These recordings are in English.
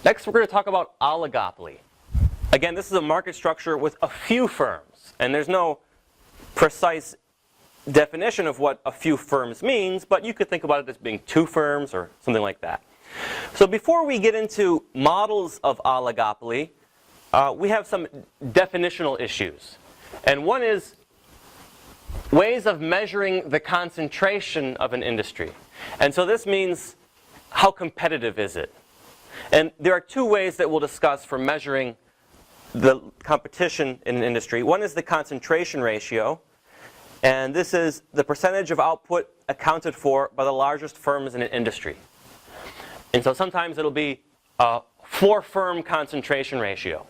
Next, we're going to talk about oligopoly. Again, this is a market structure with a few firms, and there's no precise definition of what a few firms means, but you could think about it as being 2 firms or something like that. So before we get into models of oligopoly, we have some definitional issues. And one is ways of measuring the concentration of an industry. And so this means how competitive is it? And there are 2 ways that we'll discuss for measuring the competition in an industry. One is the concentration ratio, and this is the percentage of output accounted for by the largest firms in an industry. And so sometimes it'll be a 4-firm concentration ratio,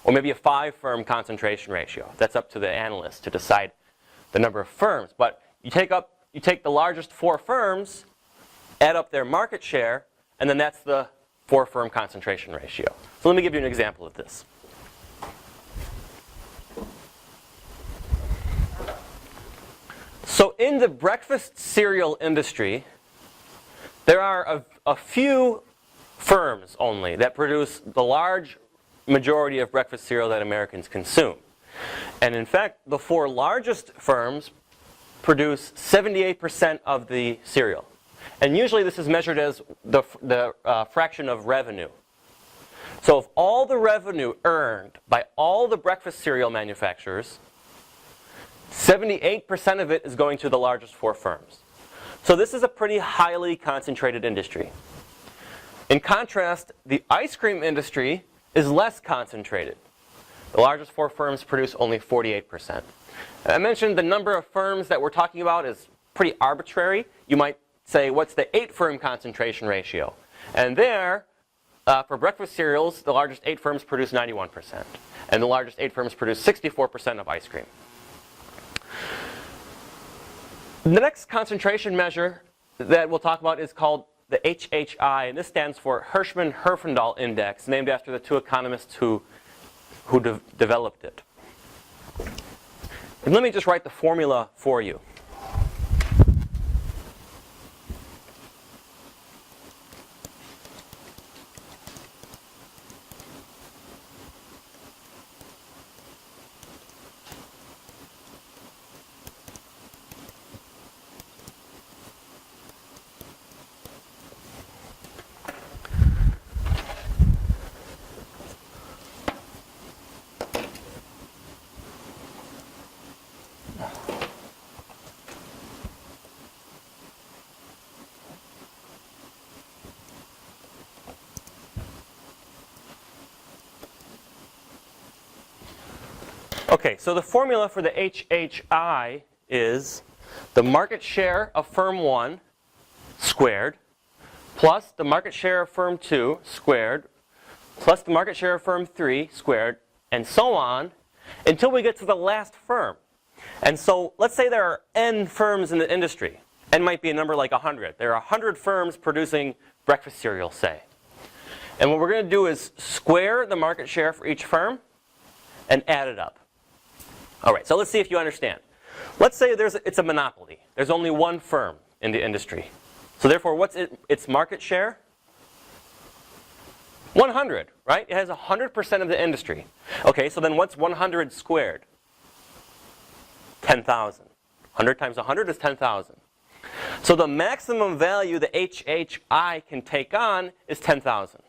or maybe a 5-firm concentration ratio. That's up to the analyst to decide the number of firms. But you take the largest 4 firms, add up their market share, and then that's the 4-firm concentration ratio. So let me give you an example of this. So in the breakfast cereal industry, there are a few firms only that produce the large majority of breakfast cereal that Americans consume. And in fact, the 4 largest firms produce 78% of the cereal. And usually this is measured as the fraction of revenue. So of all the revenue earned by all the breakfast cereal manufacturers, 78% of it is going to the largest 4 firms. So this is a pretty highly concentrated industry. In contrast, the ice cream industry is less concentrated. The largest 4 firms produce only 48%. I mentioned the number of firms that we're talking about is pretty arbitrary. You might say, what's the 8-firm concentration ratio? And there, for breakfast cereals, the largest 8 firms produce 91%. And the largest 8 firms produce 64% of ice cream. The next concentration measure that we'll talk about is called the HHI, and this stands for Hirschman-Herfindahl Index, named after the 2 economists who developed it. And let me just write the formula for you. Okay, so the formula for the HHI is the market share of firm 1 squared plus the market share of firm 2 squared plus the market share of firm 3 squared, and so on until we get to the last firm. And so let's say there are N firms in the industry. N might be a number like 100. There are 100 firms producing breakfast cereal, say. And what we're going to do is square the market share for each firm and add it up. All right, so let's see if you understand. Let's say it's a monopoly. There's only 1 firm in the industry. So therefore, what's its market share? 100, right? It has 100% of the industry. Okay, so then what's 100 squared? 10,000. 100 times 100 is 10,000. So the maximum value the HHI can take on is 10,000.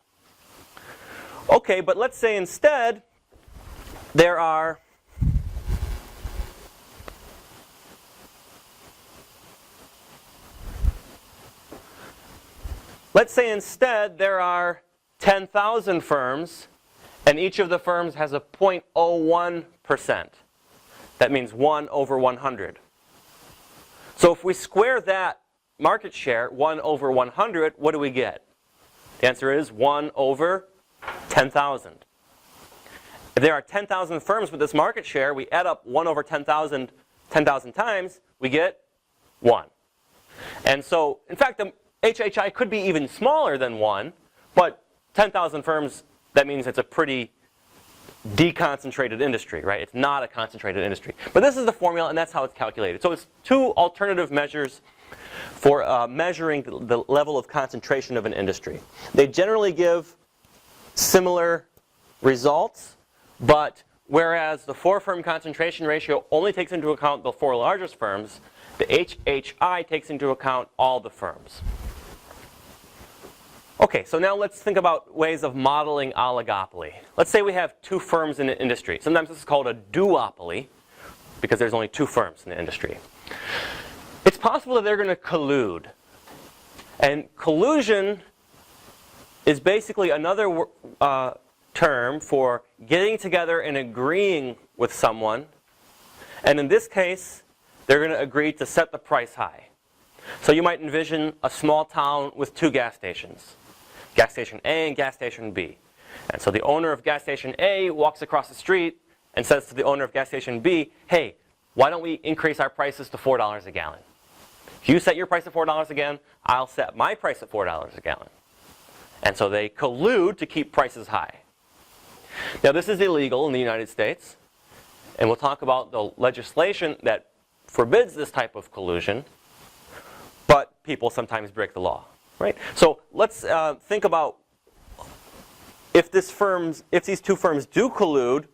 Okay, but let's say instead there are Let's say instead there are 10,000 firms, and each of the firms has a 0.01%. That means 1 over 100. So if we square that market share, 1 over 100, what do we get? The answer is 1 over 10,000. If there are 10,000 firms with this market share, we add up 1 over 10,000 times, we get 1. And so, in fact, the HHI could be even smaller than 1, but 10,000 firms, that means it's a pretty deconcentrated industry, right? It's not a concentrated industry. But this is the formula, and that's how it's calculated. So it's 2 alternative measures for measuring the level of concentration of an industry. They generally give similar results, but whereas the 4-firm concentration ratio only takes into account the 4 largest firms, the HHI takes into account all the firms. Okay, so now let's think about ways of modeling oligopoly. Let's say we have 2 firms in the industry. Sometimes this is called a duopoly because there's only 2 firms in the industry. It's possible that they're going to collude. And collusion is basically another term for getting together and agreeing with someone. And in this case, they're going to agree to set the price high. So you might envision a small town with 2 gas stations. Gas station A and gas station B. And so the owner of gas station A walks across the street and says to the owner of gas station B, hey, why don't we increase our prices to $4 a gallon? If you set your price at $4 a gallon, I'll set my price at $4 a gallon. And so they collude to keep prices high. Now this is illegal in the United States. And we'll talk about the legislation that forbids this type of collusion. But people sometimes break the law. Right? So let's think about if these 2 firms do collude,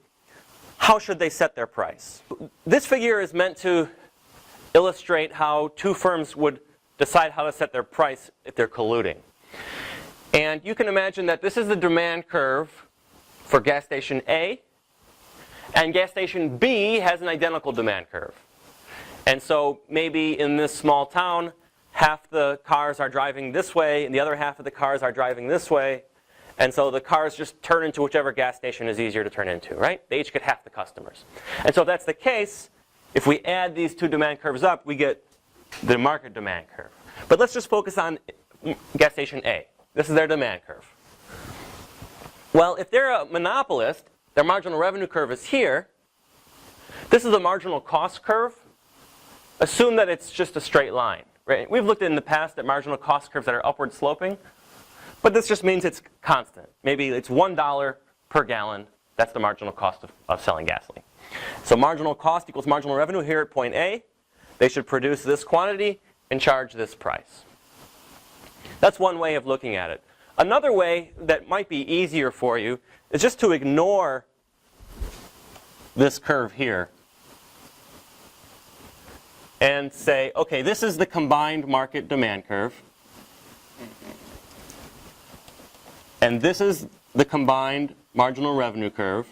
how should they set their price? This figure is meant to illustrate how 2 firms would decide how to set their price if they're colluding. And you can imagine that this is the demand curve for gas station A, and gas station B has an identical demand curve. And so maybe in this small town, half the cars are driving this way, and the other half of the cars are driving this way. And so the cars just turn into whichever gas station is easier to turn into, right? They each get half the customers. And so if that's the case, if we add these 2 demand curves up, we get the market demand curve. But let's just focus on gas station A. This is their demand curve. Well, if they're a monopolist, their marginal revenue curve is here. This is the marginal cost curve. Assume that it's just a straight line. Right? We've looked in the past at marginal cost curves that are upward sloping, but this just means it's constant. Maybe it's $1 per gallon. That's the marginal cost of selling gasoline. So marginal cost equals marginal revenue here at point A. They should produce this quantity and charge this price. That's one way of looking at it. Another way that might be easier for you is just to ignore this curve here and say, okay, this is the combined market demand curve. And this is the combined marginal revenue curve.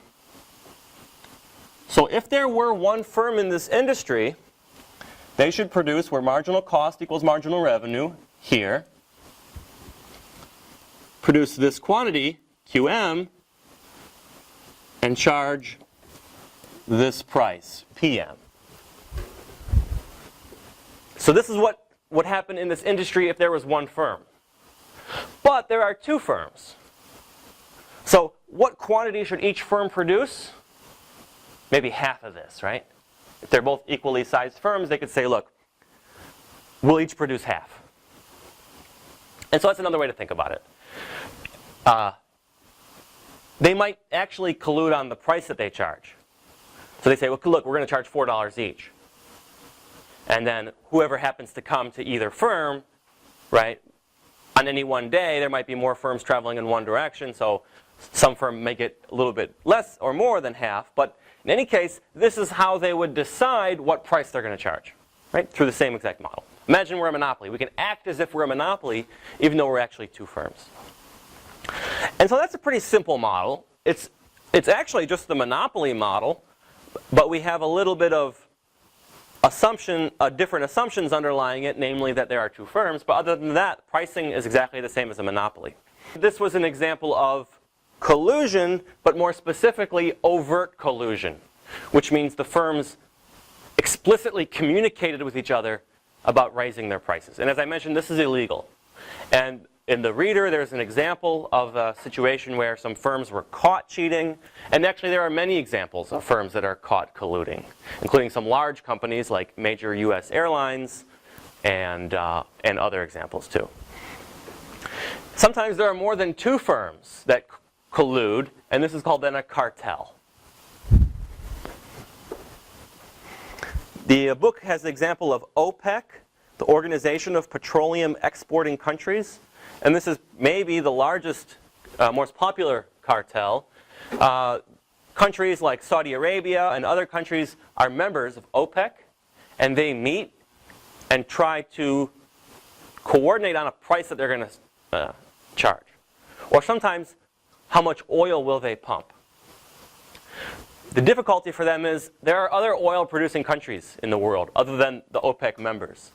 So if there were 1 firm in this industry, they should produce where marginal cost equals marginal revenue here. Produce this quantity, QM, and charge this price, PM. So this is what would happen in this industry if there was 1 firm. But there are 2 firms. So what quantity should each firm produce? Maybe half of this, right? If they're both equally sized firms, they could say, look, we'll each produce half. And so that's another way to think about it. They might actually collude on the price that they charge. So they say, well, look, we're going to charge $4 each. And then whoever happens to come to either firm, right, on any one day, there might be more firms traveling in one direction. So some firm may get a little bit less or more than half. But in any case, this is how they would decide what price they're going to charge, right, through the same exact model. Imagine we're a monopoly. We can act as if we're a monopoly, even though we're actually 2 firms. And so that's a pretty simple model. It's actually just the monopoly model, but we have a little bit of different assumptions underlying it, namely that there are 2 firms. But other than that, pricing is exactly the same as a monopoly. This was an example of collusion, but more specifically overt collusion, which means the firms explicitly communicated with each other about raising their prices. And as I mentioned, this is illegal. And in the reader, there's an example of a situation where some firms were caught cheating. And actually, there are many examples of firms that are caught colluding, including some large companies like major U.S. airlines and other examples too. Sometimes there are more than 2 firms that collude, and this is called then a cartel. The book has the example of OPEC, the Organization of Petroleum Exporting Countries. And this is maybe the largest, most popular cartel. Countries like Saudi Arabia and other countries are members of OPEC, and they meet and try to coordinate on a price that they're going to charge. Or sometimes, how much oil will they pump? The difficulty for them is there are other oil-producing countries in the world other than the OPEC members.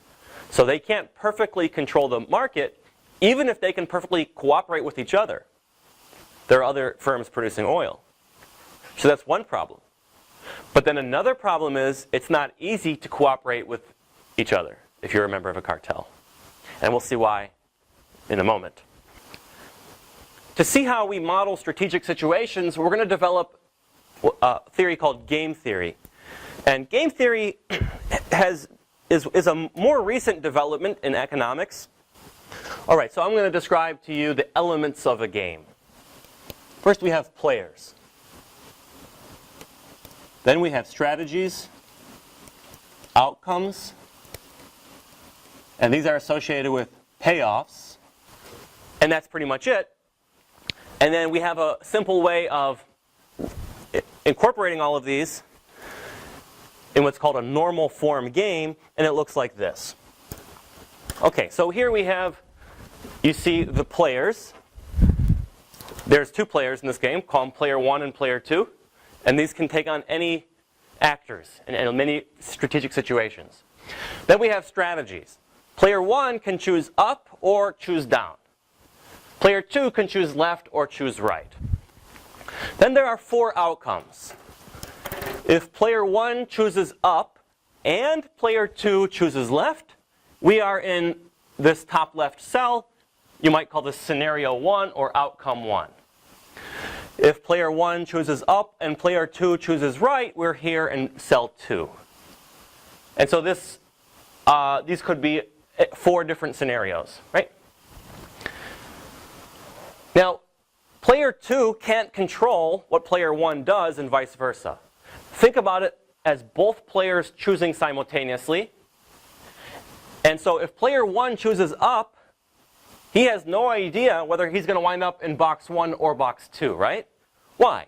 So they can't perfectly control the market, even if they can perfectly cooperate with each other. There are other firms producing oil. So that's one problem. But then another problem is it's not easy to cooperate with each other if you're a member of a cartel. And we'll see why in a moment. To see how we model strategic situations, we're going to develop a theory called game theory. And game theory is a more recent development in economics. All right, so I'm going to describe to you the elements of a game. First, we have players. Then we have strategies, outcomes, and these are associated with payoffs. And that's pretty much it. And then we have a simple way of incorporating all of these in what's called a normal form game, and it looks like this. Okay, so here we have, you see the players. There's two players in this game, call them player 1 and player 2, and these can take on any actors in many strategic situations. Then we have strategies. Player 1 can choose up or choose down. Player 2 can choose left or choose right. Then there are 4 outcomes. If player 1 chooses up and player 2 chooses left, we are in this top left cell. You might call this scenario 1 or outcome 1. If player 1 chooses up and player 2 chooses right, we're here in cell 2. And so these could be 4 different scenarios, right? Now, player 2 can't control what player 1 does and vice versa. Think about it as both players choosing simultaneously. And so if player 1 chooses up, he has no idea whether he's going to wind up in box 1 or box 2, right? Why?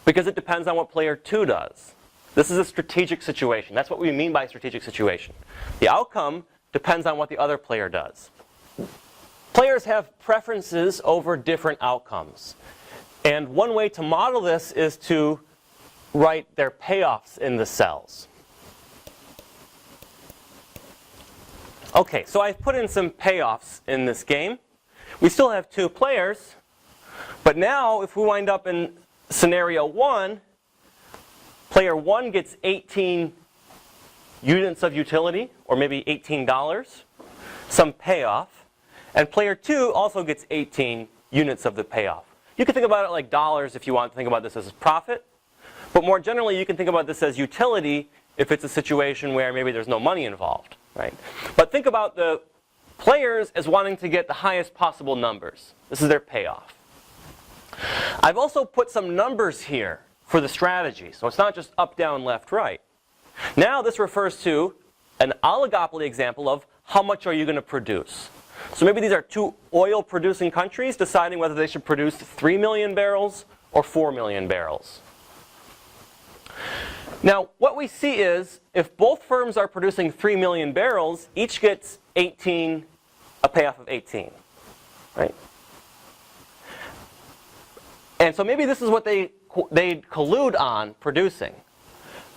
Because it depends on what player 2 does. This is a strategic situation. That's what we mean by strategic situation. The outcome depends on what the other player does. Players have preferences over different outcomes. And one way to model this is to write their payoffs in the cells. Okay, so I've put in some payoffs in this game. We still have 2 players, but now if we wind up in scenario 1, player 1 gets 18 units of utility, or maybe $18, some payoff, and player 2 also gets 18 units of the payoff. You can think about it like dollars if you want to think about this as profit, but more generally you can think about this as utility if it's a situation where maybe there's no money involved. Right? But think about the players as wanting to get the highest possible numbers. This is their payoff. I've also put some numbers here for the strategy. So it's not just up, down, left, right. Now this refers to an oligopoly example of how much are you going to produce. So maybe these are 2 oil-producing countries deciding whether they should produce 3 million barrels or 4 million barrels. Now, what we see is, if both firms are producing 3 million barrels, each gets a payoff of 18, right? And so maybe this is what they collude on producing.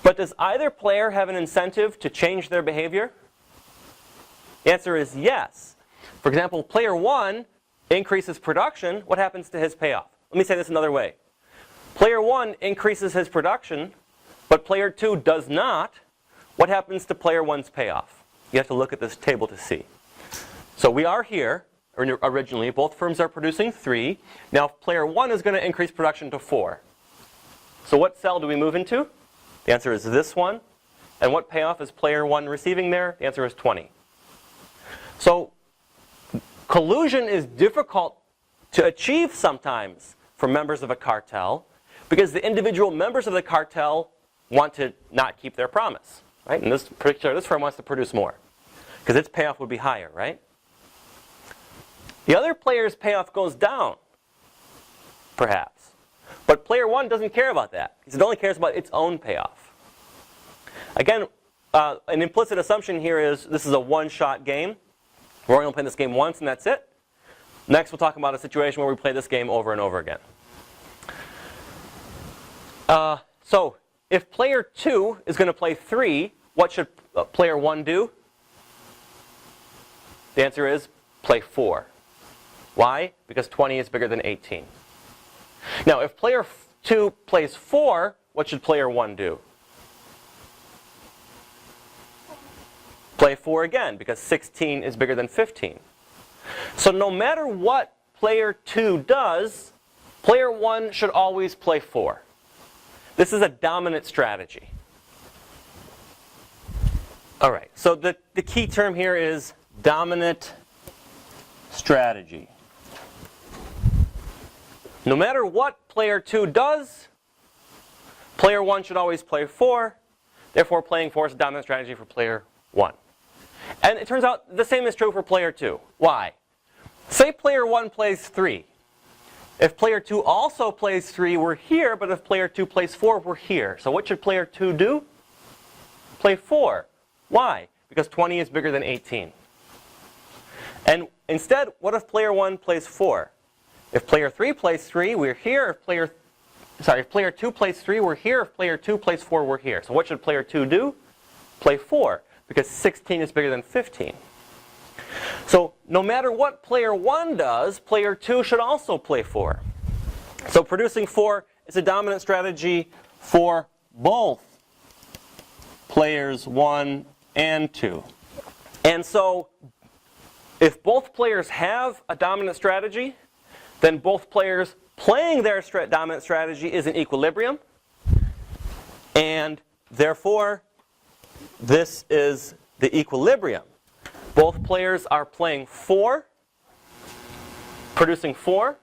But does either player have an incentive to change their behavior? The answer is yes. For example, player 1 increases production. What happens to his payoff? Let me say this another way. Player 1 increases his production, but player 2 does not. What happens to player 1's payoff? You have to look at this table to see. So we are here, originally, both firms are producing 3. Now player 1 is going to increase production to 4. So what cell do we move into? The answer is this one. And what payoff is player 1 receiving there? The answer is 20. So collusion is difficult to achieve sometimes for members of a cartel because the individual members of the cartel want to not keep their promise, right? And this firm wants to produce more because its payoff would be higher, right? The other player's payoff goes down, perhaps. But player 1 doesn't care about that, because it only cares about its own payoff. Again, an implicit assumption here is this is a one-shot game. We're only going to play this game once and that's it. Next, we'll talk about a situation where we play this game over and over again. So, if player 2 is going to play 3, what should player 1 do? The answer is play 4. Why? Because 20 is bigger than 18. Now, if player 2 plays 4, what should player 1 do? Play 4 again, because 16 is bigger than 15. So no matter what player 2 does, player 1 should always play 4. This is a dominant strategy. All right, so the key term here is dominant strategy. No matter what player 2 does, player 1 should always play 4. Therefore, playing 4 is a dominant strategy for player 1. And it turns out the same is true for player 2. Why? Say player 1 plays 3. If player 2 also plays 3, we're here, but if player 2 plays 4, we're here. So what should player 2 do? Play 4. Why? Because 20 is bigger than 18. And instead, what if player 1 plays 4? If player 3 plays 3, we're here. If player 2 plays 3, we're here. If player 2 plays 4, we're here. So what should player 2 do? Play 4, because 16 is bigger than 15. So no matter what player 1 does, player 2 should also play 4. So producing 4 is a dominant strategy for both players 1 and 2. And so if both players have a dominant strategy, then both players playing their dominant strategy is in equilibrium. And therefore, this is the equilibrium. Both players are playing 4, producing 4,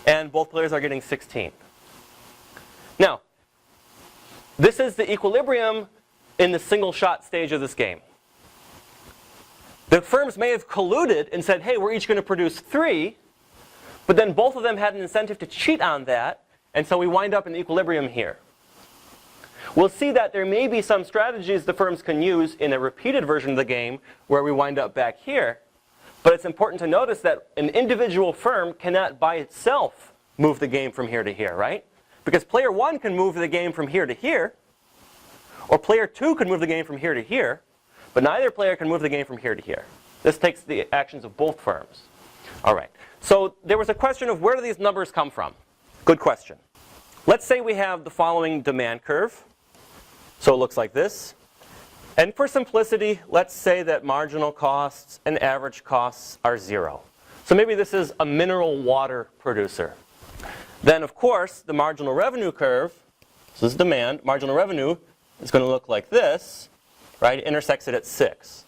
and both players are getting 16. Now, this is the equilibrium in the single shot stage of this game. The firms may have colluded and said, hey, we're each going to produce 3, but then both of them had an incentive to cheat on that, and so we wind up in equilibrium here. We'll see that there may be some strategies the firms can use in a repeated version of the game where we wind up back here. But it's important to notice that an individual firm cannot by itself move the game from here to here, right? Because player 1 can move the game from here to here, or player 2 can move the game from here to here, but neither player can move the game from here to here. This takes the actions of both firms. All right. So there was a question of where do these numbers come from? Good question. Let's say we have the following demand curve. So it looks like this. And for simplicity, let's say that marginal costs and average costs are 0. So maybe this is a mineral water producer. Then, of course, the marginal revenue curve, so this is demand, marginal revenue is going to look like this, right? It intersects it at 6.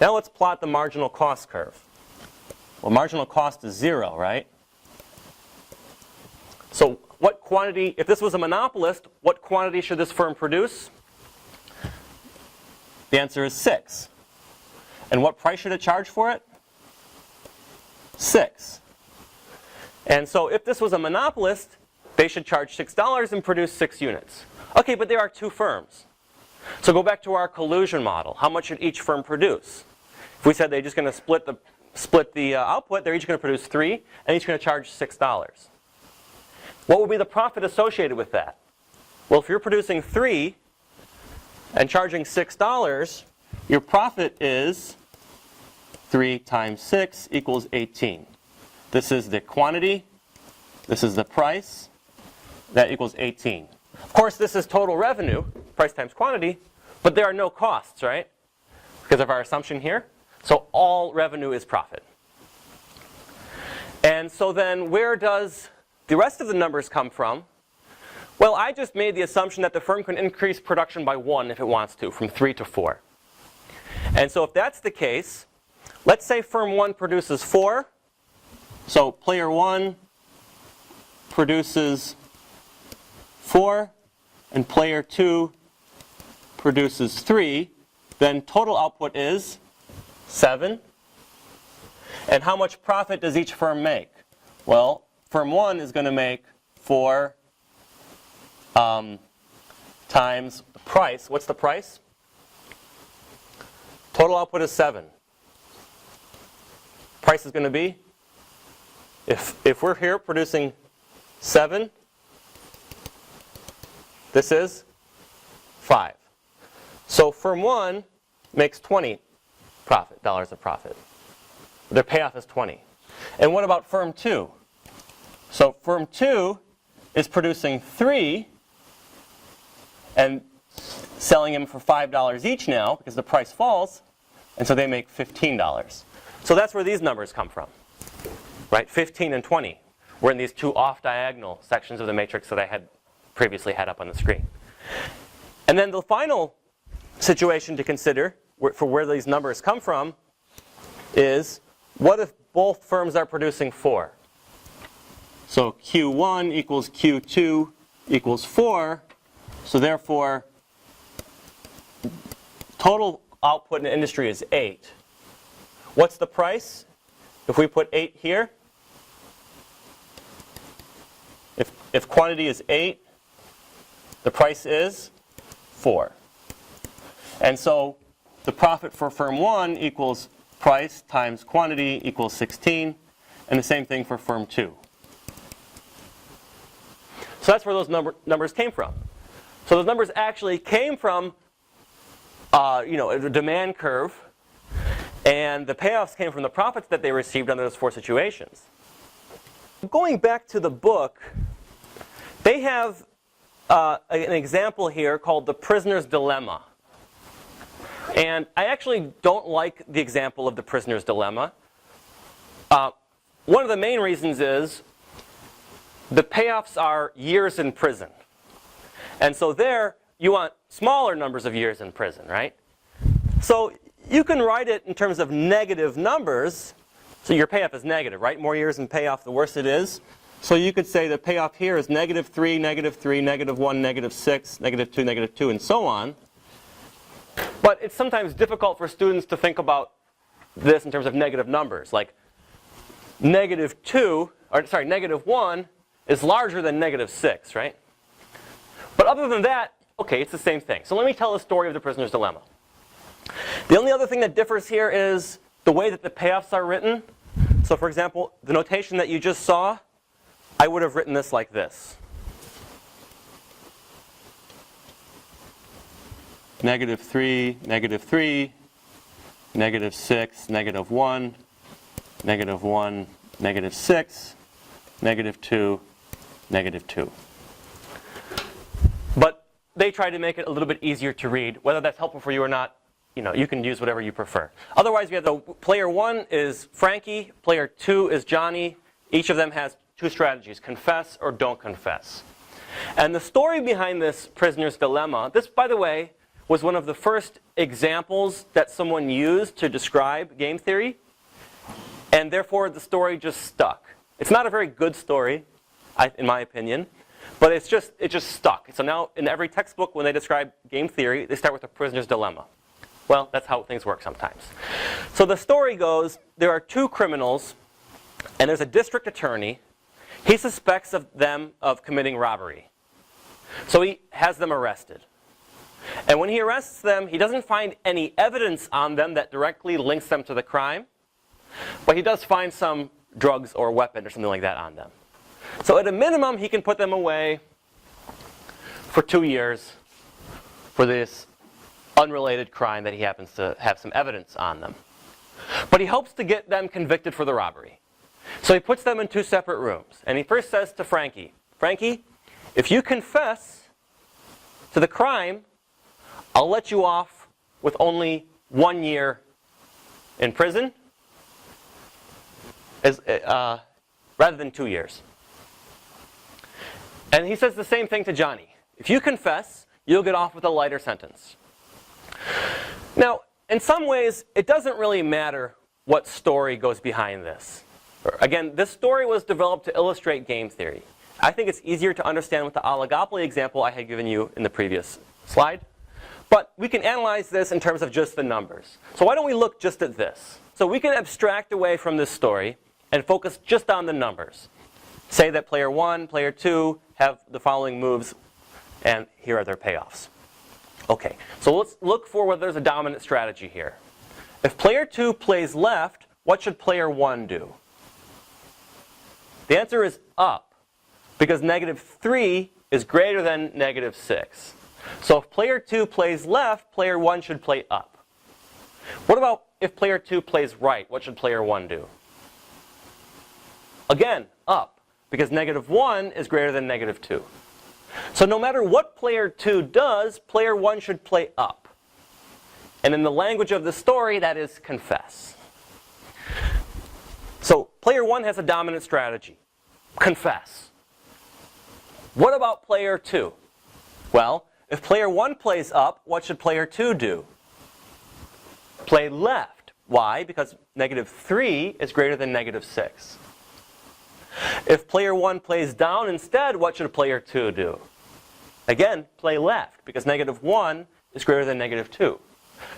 Now let's plot the marginal cost curve. Well, marginal cost is 0, right? So what quantity, if this was a monopolist, what quantity should this firm produce? The answer is 6. And what price should it charge for it? 6. And so if this was a monopolist, they should charge $6 and produce 6 units. Okay, but there are 2 firms. So go back to our collusion model. How much should each firm produce? If we said they're just going to split the output, they're each going to produce 3, and each going to charge $6. What would be the profit associated with that? Well, if you're producing 3 and charging $6, your profit is 3 times 6 equals 18. This is the quantity. This is the price. That equals 18. Of course, this is total revenue, price times quantity, but there are no costs, right? Because of our assumption here. So all revenue is profit. And so then where does the rest of the numbers come from? Well, I just made the assumption that the firm can increase production by 1 if it wants to, from 3 to 4. And so if that's the case, let's say firm 1 produces 4. So player 1 produces 4, and player 2 produces 3. Then total output is 7. And how much profit does each firm make? Well, firm 1 is going to make 4 times the price. What's the price? Total output is 7. Price is going to be, if we're here producing 7, this is 5. So firm 1 makes 20 dollars of profit. Their payoff is 20. And what about firm 2? So firm 2 is producing 3 and selling them for $5 each now because the price falls, and so they make $15. So that's where these numbers come from, right? 15 and 20. We're in these two off-diagonal sections of the matrix that I had previously had up on the screen. And then the final situation to consider for where these numbers come from is, what if both firms are producing 4? So Q1 equals Q2 equals 4. So therefore, total output in the industry is 8. What's the price? If we put 8 here, if quantity is 8, the price is 4. And so the profit for firm 1 equals price times quantity equals 16, and the same thing for firm 2. So that's where those numbers came from. So those numbers actually came from a demand curve, and the payoffs came from the profits that they received under those 4 situations. Going back to the book, they have an example here called the prisoner's dilemma. And I actually don't like the example of the prisoner's dilemma. One of the main reasons is the payoffs are years in prison. And so there, you want smaller numbers of years in prison, right? So you can write it in terms of negative numbers. So your payoff is negative, right? More years in payoff, the worse it is. So you could say the payoff here is -3, -3, -1, -6, -2, -2, and so on. But it's sometimes difficult for students to think about this in terms of negative numbers. Like -1 is larger than -6, right? But other than that, okay, it's the same thing. So let me tell the story of the prisoner's dilemma. The only other thing that differs here is the way that the payoffs are written. So for example, the notation that you just saw, I would have written this like this. -3, -3, -6, -1, -1, -6, -2, -2. But they try to make it a little bit easier to read. Whether that's helpful for you or not, you can use whatever you prefer. Otherwise, we have the player 1 is Frankie, player 2 is Johnny. Each of them has 2 strategies: confess or don't confess. And the story behind this prisoner's dilemma, this, by the way, was one of the first examples that someone used to describe game theory. And therefore, the story just stuck. It's not a very good story, in my opinion. But it just stuck. So now in every textbook, when they describe game theory, they start with the prisoner's dilemma. Well, that's how things work sometimes. So the story goes, there are 2 criminals, and there's a district attorney. He suspects them of committing robbery. So he has them arrested. And when he arrests them, he doesn't find any evidence on them that directly links them to the crime. But he does find some drugs or weapon or something like that on them. So at a minimum, he can put them away for 2 years for this unrelated crime that he happens to have some evidence on them. But he hopes to get them convicted for the robbery. So he puts them in 2 separate rooms. And he first says to Frankie, Frankie, if you confess to the crime, I'll let you off with only 1 year in prison rather than 2 years. And he says the same thing to Johnny. If you confess, you'll get off with a lighter sentence. Now, in some ways, it doesn't really matter what story goes behind this. Again, this story was developed to illustrate game theory. I think it's easier to understand with the oligopoly example I had given you in the previous slide. But we can analyze this in terms of just the numbers. So why don't we look just at this? So we can abstract away from this story and focus just on the numbers. say that player 1, player 2 have the following moves, and here are their payoffs. Okay, so let's look for whether there's a dominant strategy here. If player 2 plays left, what should player 1 do? The answer is up, because -3 is greater than -6. So if player 2 plays left, player 1 should play up. What about if player 2 plays right? What should player 1 do? Again, up, because -1 is greater than -2. So no matter what player 2 does, player 1 should play up. And in the language of the story, that is confess. So player 1 has a dominant strategy. Confess. What about player 2? Well, if player 1 plays up, what should player 2 do? Play left. Why? Because -3 is greater than -6. If player 1 plays down instead, what should player 2 do? Again, play left, because -1 is greater than -2.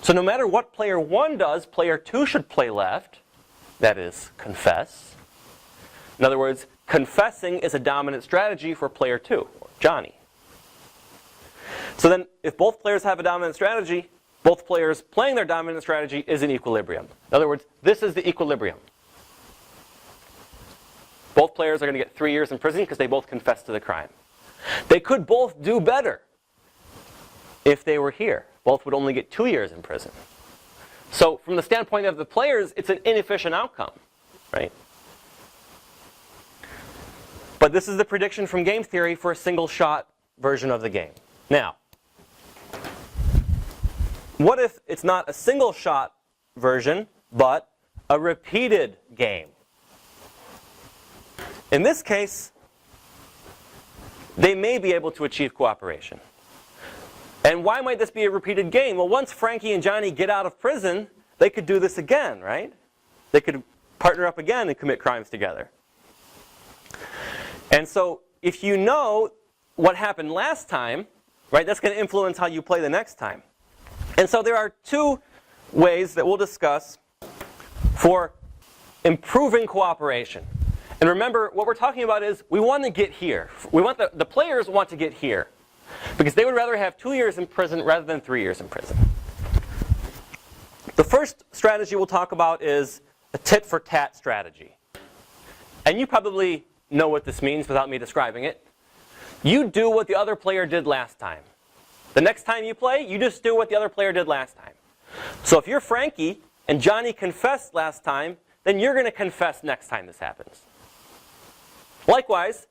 So no matter what player 1 does, player 2 should play left. That is, confess. In other words, confessing is a dominant strategy for player 2, or Johnny. So then, if both players have a dominant strategy, both players playing their dominant strategy is in equilibrium. In other words, this is the equilibrium. Both players are going to get 3 years in prison because they both confessed to the crime. They could both do better if they were here. Both would only get 2 years in prison. So from the standpoint of the players, it's an inefficient outcome, right? But this is the prediction from game theory for a single shot version of the game. Now, what if it's not a single shot version, but a repeated game? In this case, they may be able to achieve cooperation. And why might this be a repeated game? Well, once Frankie and Johnny get out of prison, they could do this again, right? They could partner up again and commit crimes together. And so if you know what happened last time, right, that's going to influence how you play the next time. And so there are 2 ways that we'll discuss for improving cooperation. And remember, what we're talking about is we want to get here. We want the players want to get here. Because they would rather have 2 years in prison rather than 3 years in prison. The first strategy we'll talk about is a tit-for-tat strategy. And you probably know what this means without me describing it. You do what the other player did last time. The next time you play, you just do what the other player did last time. So if you're Frankie and Johnny confessed last time, then you're going to confess next time this happens. Likewise,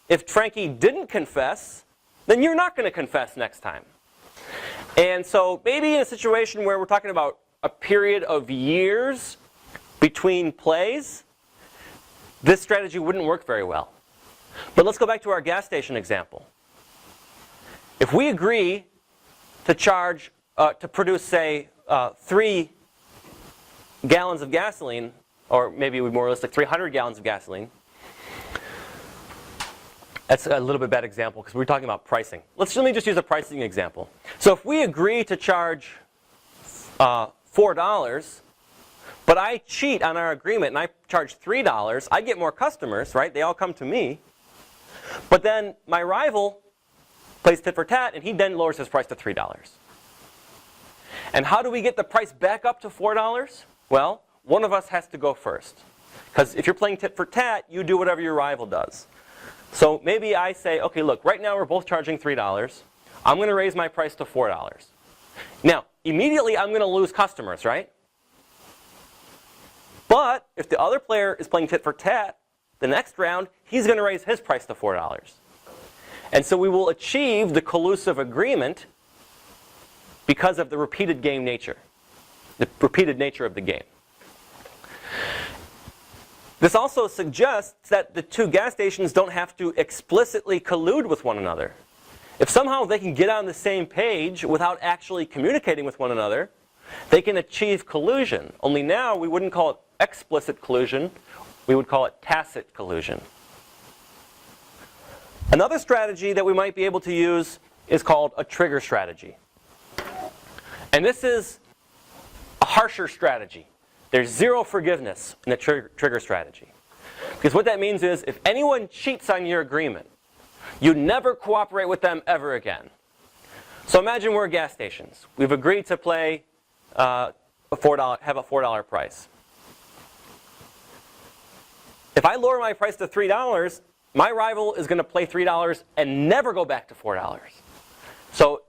if Frankie didn't confess, then you're not going to confess next time. And so maybe in a situation where we're talking about a period of years between plays, this strategy wouldn't work very well. But let's go back to our gas station example. If we agree to charge, to produce, say, 3 gallons of gasoline, or maybe more realistic, 300 gallons of gasoline. That's a little bit bad example because we're talking about pricing. Let me just use a pricing example. So if we agree to charge $4, but I cheat on our agreement and I charge $3, I get more customers, right? They all come to me. But then my rival plays tit for tat and he then lowers his price to $3. And how do we get the price back up to $4? Well, one of us has to go first. Because if you're playing tit for tat, you do whatever your rival does. So maybe I say, okay, look, right now we're both charging $3. I'm going to raise my price to $4. Now, immediately I'm going to lose customers, right? But if the other player is playing tit for tat, the next round, he's going to raise his price to $4. And so we will achieve the collusive agreement because of the repeated game nature, the repeated nature of the game. This also suggests that the 2 gas stations don't have to explicitly collude with one another. If somehow they can get on the same page without actually communicating with one another, they can achieve collusion. Only now we wouldn't call it explicit collusion, we would call it tacit collusion. Another strategy that we might be able to use is called a trigger strategy. And this is a harsher strategy. There's zero forgiveness in the trigger strategy. Because what that means is if anyone cheats on your agreement, you never cooperate with them ever again. So imagine we're gas stations. We've agreed to play have a $4 price. If I lower my price to $3, my rival is going to play $3 and never go back to $4. So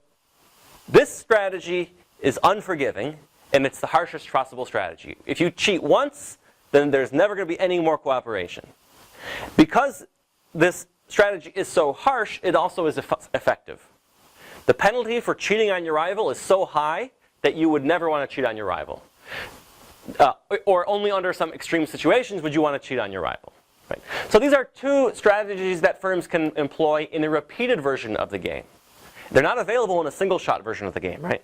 this strategy is unforgiving, and it's the harshest possible strategy. If you cheat once, then there's never going to be any more cooperation. Because this strategy is so harsh, it also is effective. The penalty for cheating on your rival is so high that you would never want to cheat on your rival. Or only under some extreme situations would you want to cheat on your rival. Right? So these are two strategies that firms can employ in a repeated version of the game. They're not available in a single shot version of the game, right?